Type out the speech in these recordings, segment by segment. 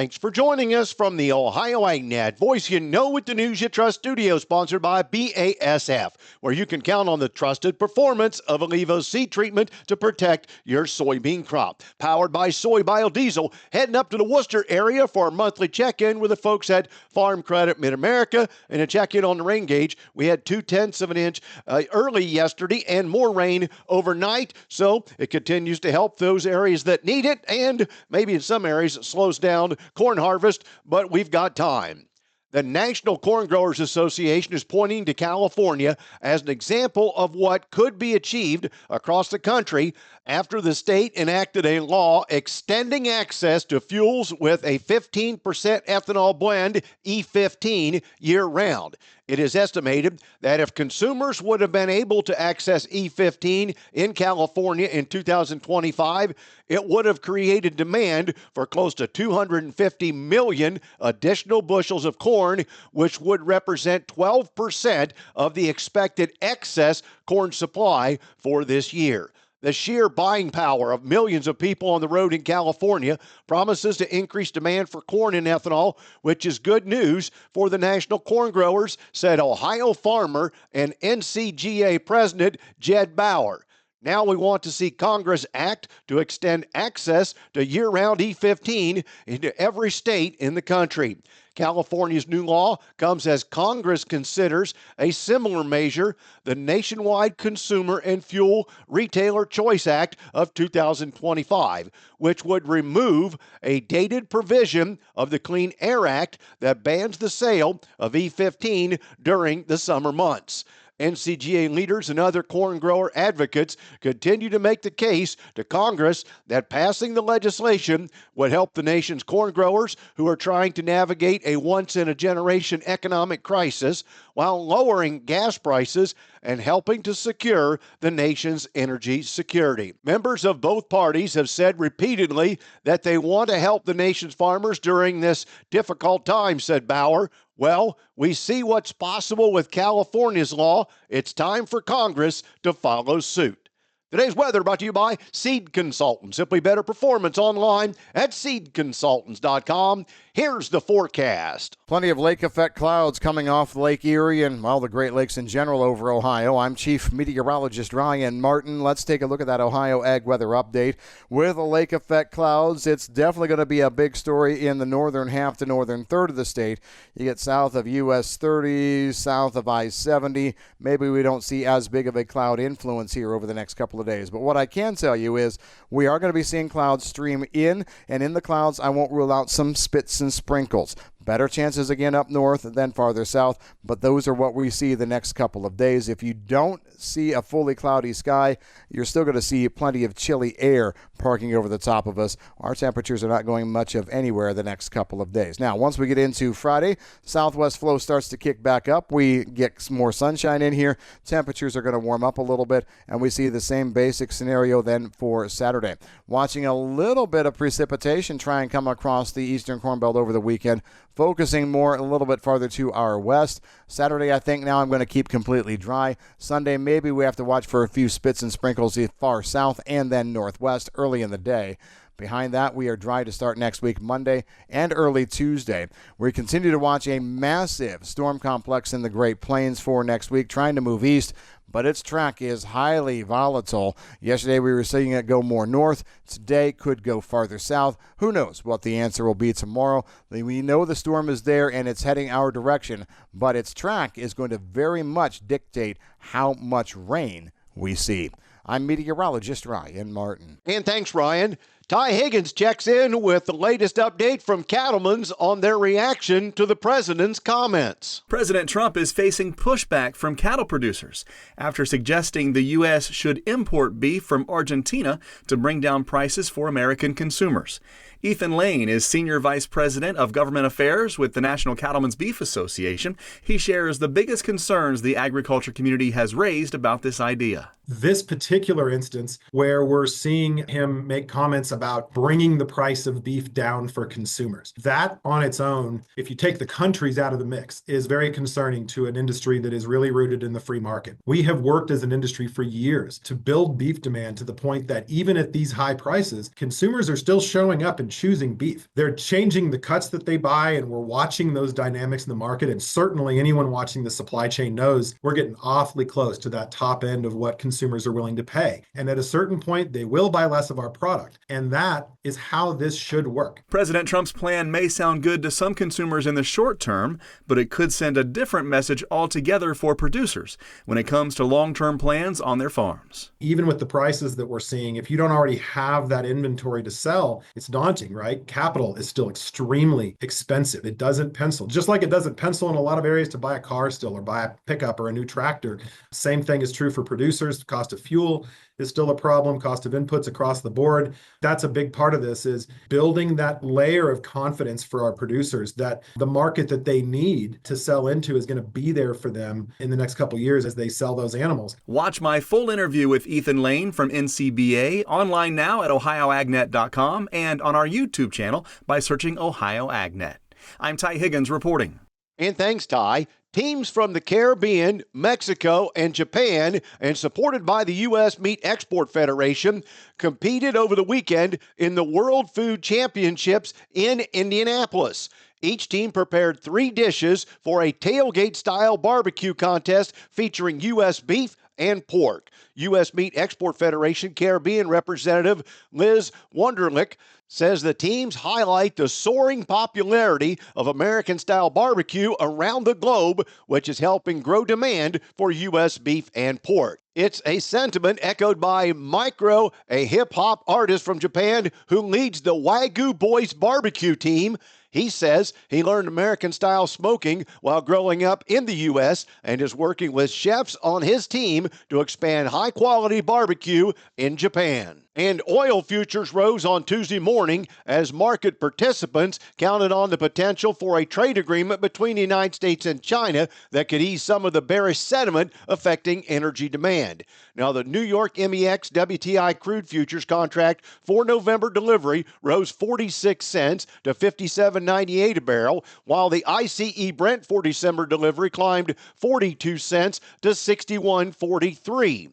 Thanks for joining us from the Ohio AgNet Voice You Know with the News You Trust studio, sponsored by BASF, where you can count on the trusted performance of Allevo seed treatment to protect your soybean crop. Powered by soy biodiesel, heading up to the Worcester area for a monthly check-in with the folks at Farm Credit Mid-America. And a check-in on the rain gauge, we had 0.2 of an inch early yesterday and more rain overnight, so it continues to help those areas that need it, and maybe in some areas it slows down corn harvest, but we've got time. The National Corn Growers Association is pointing to California as an example of what could be achieved across the country after the state enacted a law extending access to fuels with a 15% ethanol blend, E15, year-round. It is estimated that if consumers would have been able to access E15 in California in 2025, it would have created demand for close to 250 million additional bushels of corn, which would represent 12% of the expected excess corn supply for this year. The sheer buying power of millions of people on the road in California promises to increase demand for corn and ethanol, which is good news for the national corn growers, said Ohio farmer and NCGA president Jed Bauer. Now we want to see Congress act to extend access to year-round E15 into every state in the country. California's new law comes as Congress considers a similar measure, the Nationwide Consumer and Fuel Retailer Choice Act of 2025, which would remove a dated provision of the Clean Air Act that bans the sale of E15 during the summer months. NCGA leaders and other corn grower advocates continue to make the case to Congress that passing the legislation would help the nation's corn growers who are trying to navigate a once-in-a-generation economic crisis while lowering gas prices and helping to secure the nation's energy security. Members of both parties have said repeatedly that they want to help the nation's farmers during this difficult time, said Bauer. Well, we see what's possible with California's law. It's time for Congress to follow suit. Today's weather brought to you by Seed Consultants. Simply better performance online at seedconsultants.com. Here's the forecast. Plenty of lake effect clouds coming off Lake Erie and, well, the Great Lakes in general over Ohio. I'm Chief Meteorologist Ryan Martin. Let's take a look at that Ohio Ag Weather Update. With the lake effect clouds, it's definitely going to be a big story in the northern half to northern third of the state. You get south of US 30, south of I-70. Maybe we don't see as big of a cloud influence here over the next couple of days. But what I can tell you is we are going to be seeing clouds stream in, and in the clouds I won't rule out some spits and sprinkles. Better chances again up north than farther south, but those are what we see the next couple of days. If you don't see a fully cloudy sky, you're still going to see plenty of chilly air parking over the top of us. Our temperatures are not going much of anywhere the next couple of days. Now, once we get into Friday, southwest flow starts to kick back up. We get some more sunshine in here. Temperatures are going to warm up a little bit, and we see the same basic scenario then for Saturday. Watching a little bit of precipitation try and come across the eastern Corn Belt over the weekend, focusing more a little bit farther to our west. Saturday, I think now I'm going to keep completely dry. Sunday, maybe we have to watch for a few spits and sprinkles far south and then northwest early in the day. Behind that, we are dry to start next week, Monday and early Tuesday. We continue to watch a massive storm complex in the Great Plains for next week, trying to move east, but its track is highly volatile. Yesterday, we were seeing it go more north. Today, could go farther south. Who knows what the answer will be tomorrow? We know the storm is there and it's heading our direction, but its track is going to very much dictate how much rain we see. I'm meteorologist Ryan Martin. And thanks, Ryan. Ty Higgins checks in with the latest update from cattlemen's on their reaction to the president's comments. President Trump is facing pushback from cattle producers after suggesting the U.S. should import beef from Argentina to bring down prices for American consumers. Ethan Lane is Senior Vice President of Government Affairs with the National Cattlemen's Beef Association. He shares the biggest concerns the agriculture community has raised about this idea. this particular instance where we're seeing him make comments about bringing the price of beef down for consumers. That on its own, if you take the countries out of the mix, is very concerning to an industry that is really rooted in the free market. We have worked as an industry for years to build beef demand to the point that even at these high prices, consumers are still showing up and choosing beef. They're changing the cuts that they buy, and we're watching those dynamics in the market. And certainly anyone watching the supply chain knows we're getting awfully close to that top end of what consumers are willing to pay. And at a certain point, they will buy less of our product. And that is how this should work. President Trump's plan may sound good to some consumers in the short term, but it could send a different message altogether for producers when it comes to long-term plans on their farms. Even with the prices that we're seeing, if you don't already have that inventory to sell, it's daunting, right? Capital is still extremely expensive. It doesn't pencil, just like it doesn't pencil in a lot of areas to buy a car still or buy a pickup or a new tractor. Same thing is true for producers. The cost of fuel is still a problem, cost of inputs across the board. That's a big part of this, is building that layer of confidence for our producers that the market that they need to sell into is going to be there for them in the next couple of years as they sell those animals. Watch my full interview with Ethan Lane from NCBA online now at ohioagnet.com and on our YouTube channel by searching Ohio AgNet. I'm Ty Higgins reporting. And thanks, Ty. Teams from the Caribbean, Mexico, and Japan, and supported by the U.S. Meat Export Federation, competed over the weekend in the World Food Championships in Indianapolis. Each team prepared 3 dishes for a tailgate-style barbecue contest featuring U.S. beef and pork. U.S. Meat Export Federation Caribbean representative Liz Wunderlich says the teams highlight the soaring popularity of American-style barbecue around the globe, which is helping grow demand for U.S. beef and pork. It's a sentiment echoed by Micro, a hip-hop artist from Japan who leads the Wagyu Boys barbecue team. He says he learned American-style smoking while growing up in the U.S. and is working with chefs on his team to expand high-quality barbecue in Japan. And oil futures rose on Tuesday morning as market participants counted on the potential for a trade agreement between the United States and China that could ease some of the bearish sentiment affecting energy demand. Now, the New York MEX WTI crude futures contract for November delivery rose 46 cents to $57.98 a barrel, while the ICE Brent for December delivery climbed 42 cents to $61.43.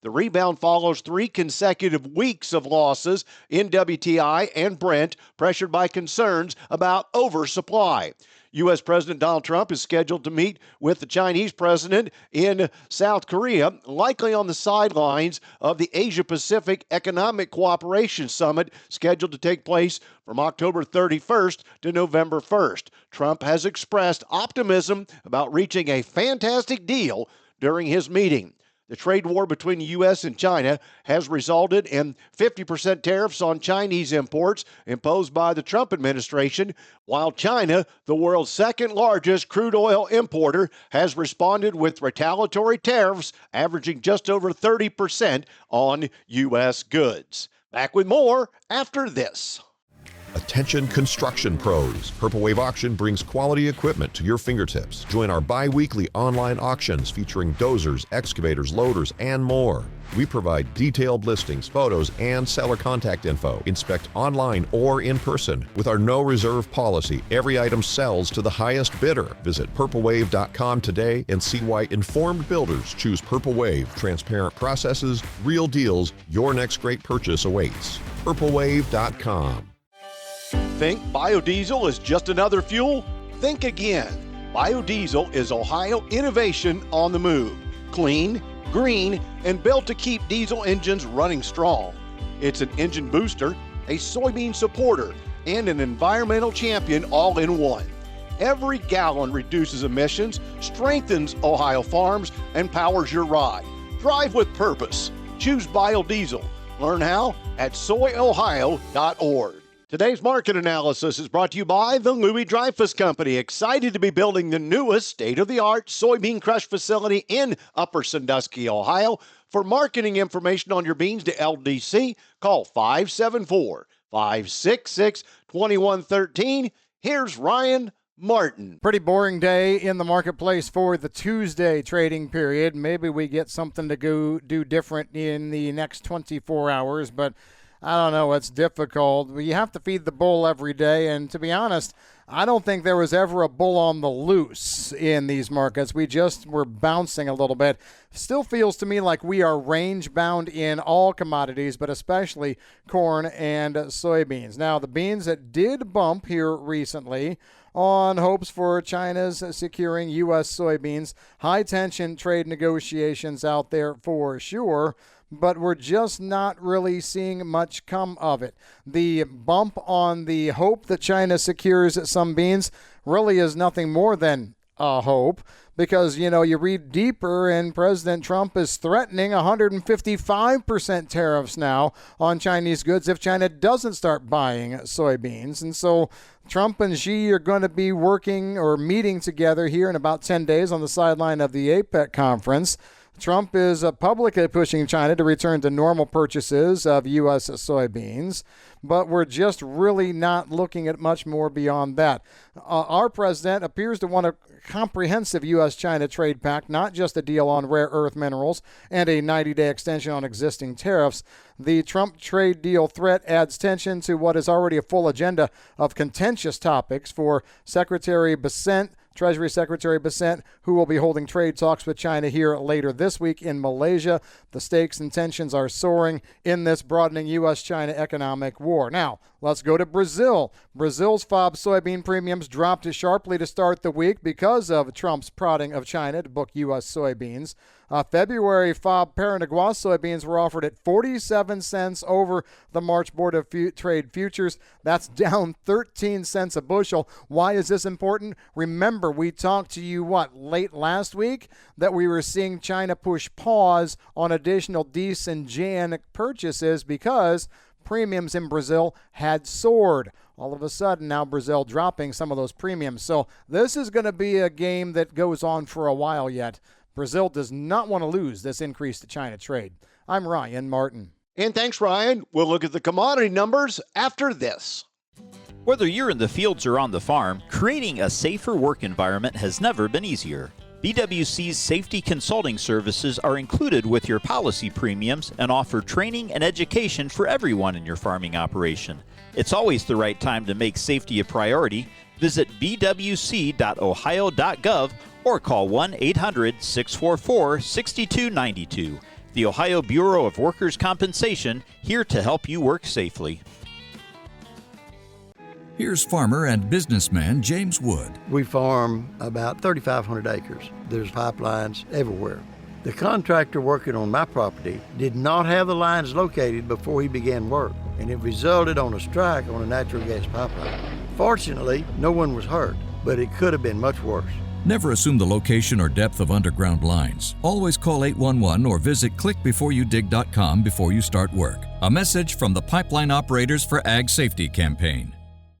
The rebound follows 3 consecutive weeks of losses in WTI and Brent, pressured by concerns about oversupply. U.S. President Donald Trump is scheduled to meet with the Chinese president in South Korea, likely on the sidelines of the Asia-Pacific Economic Cooperation Summit scheduled to take place from October 31st to November 1st. Trump has expressed optimism about reaching a fantastic deal during his meeting. The trade war between the U.S. and China has resulted in 50% tariffs on Chinese imports imposed by the Trump administration, while China, the world's second largest crude oil importer, has responded with retaliatory tariffs averaging just over 30% on U.S. goods. Back with more after this. Attention construction pros. Purple Wave Auction brings quality equipment to your fingertips. Join our bi-weekly online auctions featuring dozers, excavators, loaders, and more. We provide detailed listings, photos, and seller contact info. Inspect online or in person. With our no reserve policy, every item sells to the highest bidder. Visit purplewave.com today and see why informed builders choose Purple Wave. Transparent processes, real deals. Your next great purchase awaits. purplewave.com. Think biodiesel is just another fuel? Think again. Biodiesel is Ohio innovation on the move. Clean, green, and built to keep diesel engines running strong. It's an engine booster, a soybean supporter, and an environmental champion all in one. Every gallon reduces emissions, strengthens Ohio farms, and powers your ride. Drive with purpose. Choose biodiesel. Learn how at soyohio.org. Today's market analysis is brought to you by the Louis Dreyfus Company, excited to be building the newest state-of-the-art soybean crush facility in Upper Sandusky, Ohio. For marketing information on your beans to LDC, call 574-566-2113. Here's Ryan Martin. Pretty boring day in the marketplace for the Tuesday trading period. Maybe we get something to go do different in the next 24 hours, but I don't know. It's difficult. You have to feed the bull every day, and to be honest, I don't think there was ever a bull on the loose in these markets. We just were bouncing a little bit. Still feels to me like we are range bound in all commodities, but especially corn and soybeans. Now, the beans that did bump here recently on hopes for China's securing U.S. soybeans, high-tension trade negotiations out there for sure, but we're just not really seeing much come of it. The bump on the hope that China secures some beans really is nothing more than a hope, because, you read deeper and President Trump is threatening 155% tariffs now on Chinese goods if China doesn't start buying soybeans. And so Trump and Xi are going to be working or meeting together here in about 10 days on the sideline of the APEC conference. Trump is publicly pushing China to return to normal purchases of U.S. soybeans, but we're just really not looking at much more beyond that. Our president appears to want a comprehensive U.S.-China trade pact, not just a deal on rare earth minerals and a 90-day extension on existing tariffs. The Trump trade deal threat adds tension to what is already a full agenda of contentious topics for Treasury Secretary Bessent, who will be holding trade talks with China here later this week in Malaysia. The stakes and tensions are soaring in this broadening U.S.-China economic war. Now, let's go to Brazil. Brazil's FOB soybean premiums dropped sharply to start the week because of Trump's prodding of China to book U.S. soybeans. February FOB Paranaguá soybeans were offered at 47 cents over the March Board of Trade futures. That's down 13 cents a bushel. Why is this important? Remember, we talked to you, late last week, that we were seeing China push pause on additional decent Jan purchases because premiums in Brazil had soared. All of a sudden, now Brazil dropping some of those premiums. So this is going to be a game that goes on for a while yet. Brazil does not want to lose this increase to China trade. I'm Ryan Martin. And thanks, Ryan. We'll look at the commodity numbers after this. Whether you're in the fields or on the farm, creating a safer work environment has never been easier. BWC's safety consulting services are included with your policy premiums and offer training and education for everyone in your farming operation. It's always the right time to make safety a priority. Visit bwc.ohio.gov or call 1-800-644-6292. The Ohio Bureau of Workers' Compensation, here to help you work safely. Here's farmer and businessman James Wood. We farm about 3,500 acres. There's pipelines everywhere. The contractor working on my property did not have the lines located before he began work, and it resulted on a strike on a natural gas pipeline. Fortunately, no one was hurt, but it could have been much worse. Never assume the location or depth of underground lines. Always call 811 or visit clickbeforeyoudig.com before you start work. A message from the Pipeline Operators for Ag Safety campaign.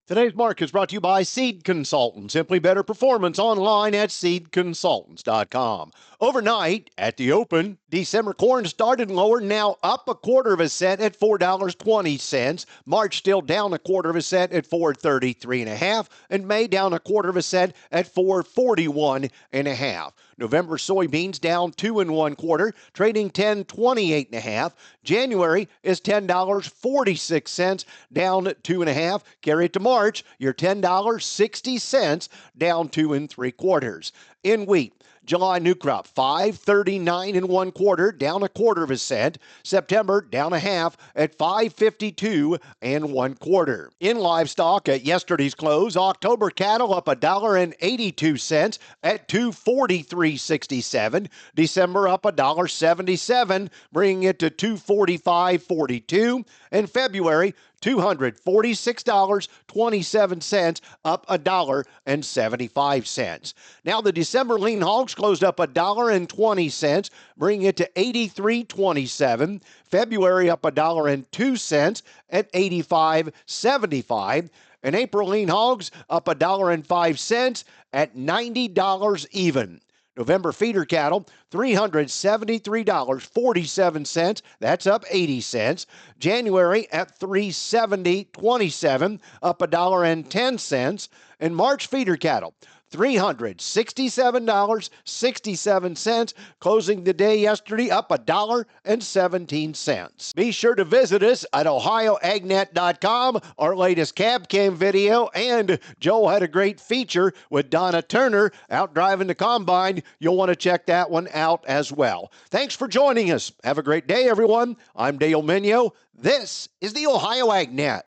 Today's market is brought to you by Seed Consultants. Simply better performance online at seedconsultants.com. Overnight at the open, December corn started lower, now up 1/4 cent at $4.20. March still down 1/4 cent at $4.33.5, and May down 1/4 cent at $4.41.5. November soybeans down 2 1/4, trading $10.28.5. January is $10.46, down 2 1/2. Carry it to March, you're $10.60, down 2 3/4. In wheat, July new crop, 539 1/4, down 1/4 cent. September down 1/2 at 552 1/4. In livestock at yesterday's close, October cattle up $1.82 at $243.67. December up $1.77, bringing it to $245.42. And February $246.27, up $1.75. Now the December lean hogs closed up $1.20, bringing it to $83.27. February up $1.02 at $85.75. And April lean hogs up $1.05 at $90 even. November feeder cattle, $373.47. That's up 80 cents. January at $370.27, up $1.10. And March feeder cattle, $367.67, closing the day yesterday up $1.17. Be sure to visit us at ohioagnet.com, our latest cab cam video, and Joel had a great feature with Donna Turner out driving the combine. You'll want to check that one out as well. Thanks for joining us. Have a great day, everyone. I'm Dale Minio. This is the Ohio AgNet.